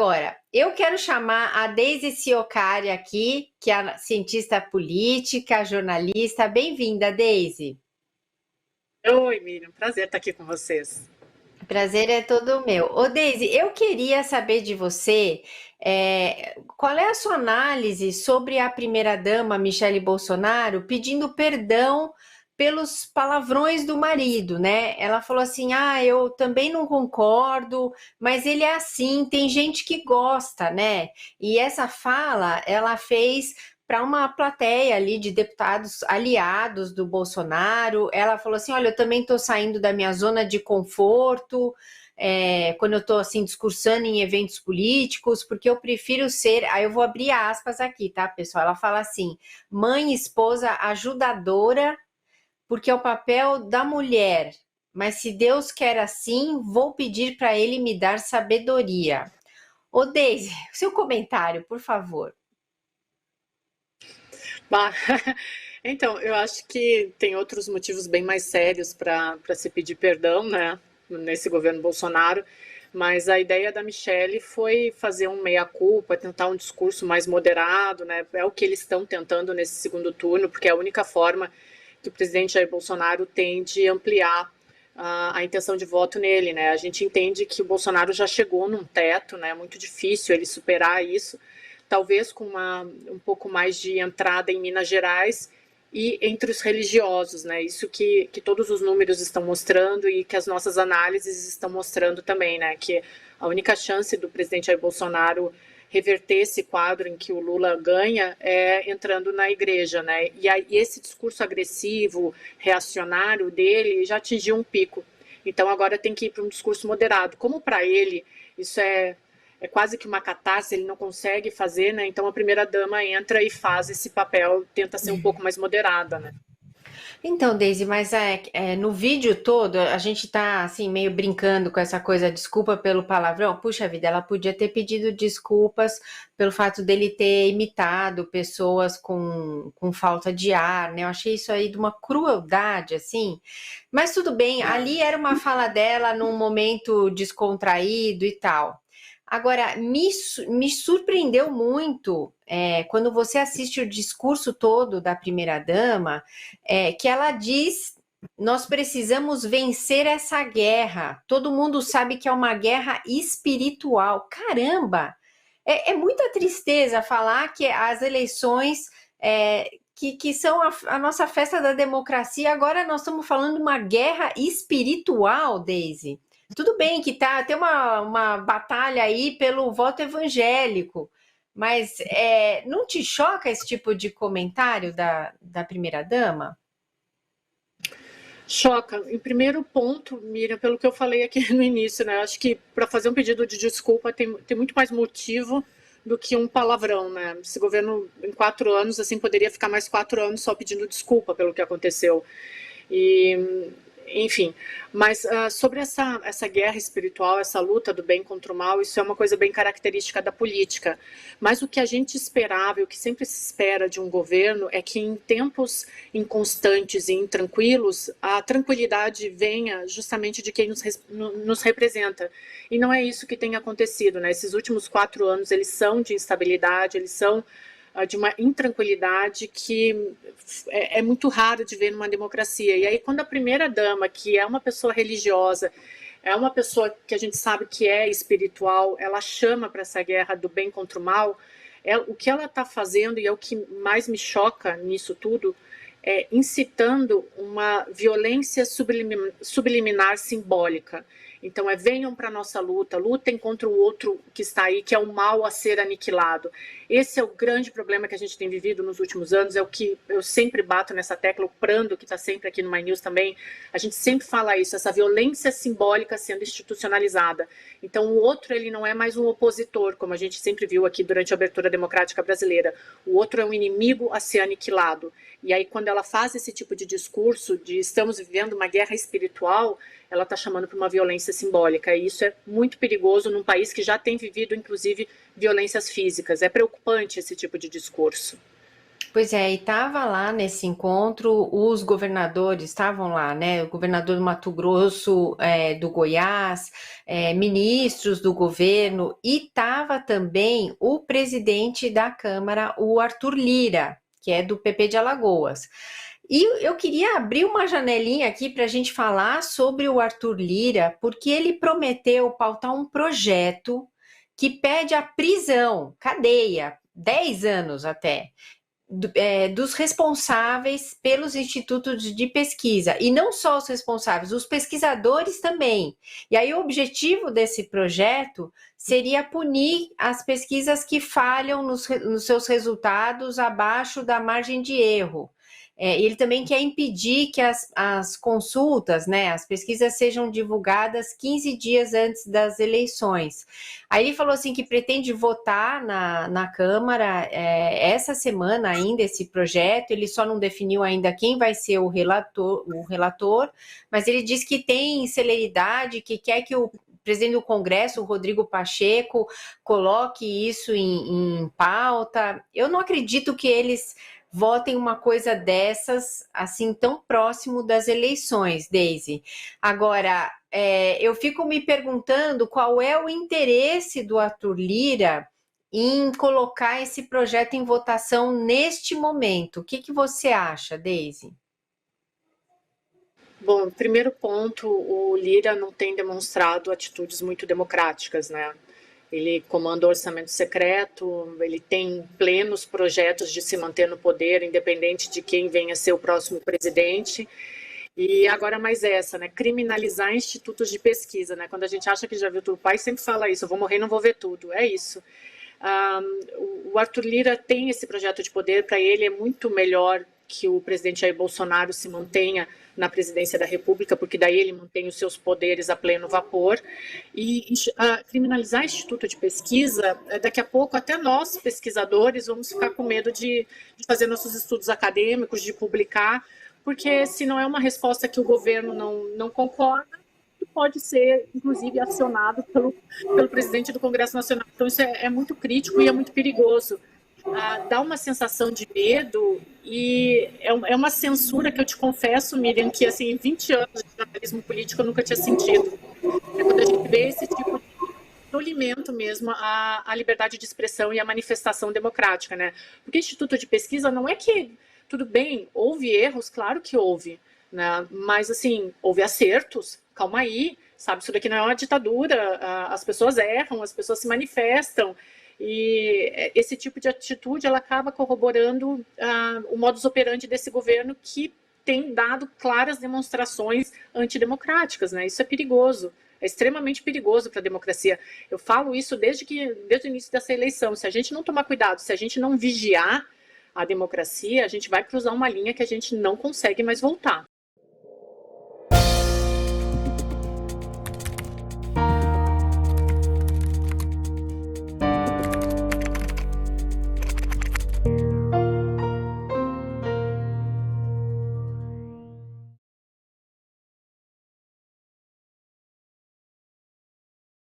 Agora, eu quero chamar a Deise Ciocari aqui, que é cientista política, jornalista. Bem-vinda, Deise. Oi, Miriam, prazer estar aqui com vocês. Prazer é todo meu. Ô, Deise, eu queria saber de você, qual é a sua análise sobre a primeira-dama Michele Bolsonaro pedindo perdão pelos palavrões do marido, né? Ela falou assim: ah, eu também não concordo, mas ele é assim, tem gente que gosta, né? E essa fala ela fez para uma plateia ali de deputados aliados do Bolsonaro. Ela falou assim: olha, eu também estou saindo da minha zona de conforto. Quando eu estou assim discursando em eventos políticos, porque eu prefiro ser, aí eu vou abrir aspas aqui, tá, pessoal? Ela fala assim: mãe, esposa, ajudadora, porque é o papel da mulher. Mas se Deus quer assim, vou pedir para ele me dar sabedoria. Ô, Deise, seu comentário, por favor. Bah, então, eu acho que tem outros motivos bem mais sérios para se pedir perdão, né, nesse governo Bolsonaro, mas a ideia da Michelle foi fazer um meia-culpa, tentar um discurso mais moderado, né, é o que eles estão tentando nesse segundo turno, porque é a única forma que o presidente Jair Bolsonaro tem de ampliar a intenção de voto nele, né, a gente entende que o Bolsonaro já chegou num teto, né, é muito difícil ele superar isso, talvez com um pouco mais de entrada em Minas Gerais e entre os religiosos, né? Isso que todos os números estão mostrando e que as nossas análises estão mostrando também, né? Que a única chance do presidente Jair Bolsonaro reverter esse quadro em que o Lula ganha é entrando na igreja, né? E aí esse discurso agressivo, reacionário dele já atingiu um pico. Então agora tem que ir para um discurso moderado. Como para ele isso é quase que uma catarse, ele não consegue fazer, né? Então a primeira-dama entra e faz esse papel, tenta ser um pouco mais moderada, né? Então, Daisy, mas no vídeo todo a gente tá assim meio brincando com essa coisa, desculpa pelo palavrão. Puxa vida, ela podia ter pedido desculpas pelo fato dele ter imitado pessoas com falta de ar, né? Eu achei isso aí de uma crueldade, assim. Mas tudo bem, ali era uma fala dela num momento descontraído e tal. Agora, me surpreendeu muito quando você assiste o discurso todo da primeira-dama, que ela diz: nós precisamos vencer essa guerra. Todo mundo sabe que é uma guerra espiritual. Caramba! É muita tristeza falar que as eleições que são a nossa festa da democracia, agora nós estamos falando de uma guerra espiritual, Daisy. Tudo bem que tem uma batalha aí pelo voto evangélico, mas não te choca esse tipo de comentário da primeira-dama? Choca. Em primeiro ponto, Miriam, pelo que eu falei aqui no início, né? Acho que para fazer um pedido de desculpa tem muito mais motivo do que um palavrão, né? Esse governo, em 4 anos, assim, poderia ficar mais 4 anos só pedindo desculpa pelo que aconteceu. E, enfim, mas sobre essa guerra espiritual, essa luta do bem contra o mal, isso é uma coisa bem característica da política. Mas o que a gente esperava, e o que sempre se espera de um governo, é que em tempos inconstantes e intranquilos, a tranquilidade venha justamente de quem nos representa. E não é isso que tem acontecido, né? Esses últimos 4 anos, eles são de instabilidade, eles são de uma intranquilidade que é muito raro de ver numa democracia. E aí, quando a primeira-dama, que é uma pessoa religiosa, é uma pessoa que a gente sabe que é espiritual, ela chama para essa guerra do bem contra o mal, o que ela está fazendo, e é o que mais me choca nisso tudo, é incitando uma violência subliminar simbólica. Então, venham para a nossa luta, lutem contra o outro que está aí, que é o mal a ser aniquilado. Esse é o grande problema que a gente tem vivido nos últimos anos, é o que eu sempre bato nessa tecla, o Prando, que está sempre aqui no My News também, a gente sempre fala isso, essa violência simbólica sendo institucionalizada. Então, o outro, ele não é mais um opositor, como a gente sempre viu aqui durante a abertura democrática brasileira. O outro é um inimigo a ser aniquilado. E aí, quando ela faz esse tipo de discurso de estamos vivendo uma guerra espiritual, ela está chamando para uma violência simbólica. E isso é muito perigoso num país que já tem vivido, inclusive, violências físicas. É preocupante esse tipo de discurso. Pois é, e estava lá nesse encontro, os governadores estavam lá, né? O governador do Mato Grosso, do Goiás, ministros do governo, e estava também o presidente da Câmara, o Arthur Lira, que é do PP de Alagoas. E eu queria abrir uma janelinha aqui para a gente falar sobre o Arthur Lira, porque ele prometeu pautar um projeto que pede a prisão, cadeia, 10 anos até, dos responsáveis pelos institutos de pesquisa, e não só os responsáveis, os pesquisadores também. E aí o objetivo desse projeto seria punir as pesquisas que falham nos seus resultados abaixo da margem de erro. Ele também quer impedir que as consultas, né, as pesquisas sejam divulgadas 15 dias antes das eleições. Aí ele falou assim que pretende votar na Câmara essa semana ainda esse projeto, ele só não definiu ainda quem vai ser o relator, mas ele diz que tem celeridade, que quer que o presidente do Congresso, o Rodrigo Pacheco, coloque isso em pauta. Eu não acredito que eles votem uma coisa dessas, assim, tão próximo das eleições, Deise. Agora, eu fico me perguntando qual é o interesse do Arthur Lira em colocar esse projeto em votação neste momento. O que você acha, Deise? Bom, primeiro ponto, o Lira não tem demonstrado atitudes muito democráticas, né? Ele comanda o orçamento secreto, ele tem plenos projetos de se manter no poder, independente de quem venha ser o próximo presidente. E agora mais essa, né? Criminalizar institutos de pesquisa, né? Quando a gente acha que já viu tudo, o pai sempre fala isso, eu vou morrer e não vou ver tudo. É isso. O Arthur Lira tem esse projeto de poder, para ele é muito melhor que o presidente Jair Bolsonaro se mantenha na presidência da República, porque daí ele mantém os seus poderes a pleno vapor. E criminalizar instituto de pesquisa, daqui a pouco até nós, pesquisadores, vamos ficar com medo de fazer nossos estudos acadêmicos, de publicar, porque se não é uma resposta que o governo não concorda, pode ser, inclusive, acionado pelo presidente do Congresso Nacional. Então, isso é muito crítico e é muito perigoso. Dá uma sensação de medo e é uma censura que eu te confesso, Miriam, que assim, em 20 anos de jornalismo político eu nunca tinha sentido. É quando a gente vê esse tipo de tolimento mesmo à liberdade de expressão e à manifestação democrática, né? Porque Instituto de Pesquisa não é que, tudo bem, houve erros, claro que houve, né? Mas assim, houve acertos, calma aí, sabe, isso daqui não é uma ditadura, as pessoas erram, as pessoas se manifestam, e esse tipo de atitude, ela acaba corroborando o modus operandi desse governo que tem dado claras demonstrações antidemocráticas, né? Isso é perigoso, é extremamente perigoso para a democracia. Eu falo isso desde o início dessa eleição. Se a gente não tomar cuidado, se a gente não vigiar a democracia, a gente vai cruzar uma linha que a gente não consegue mais voltar.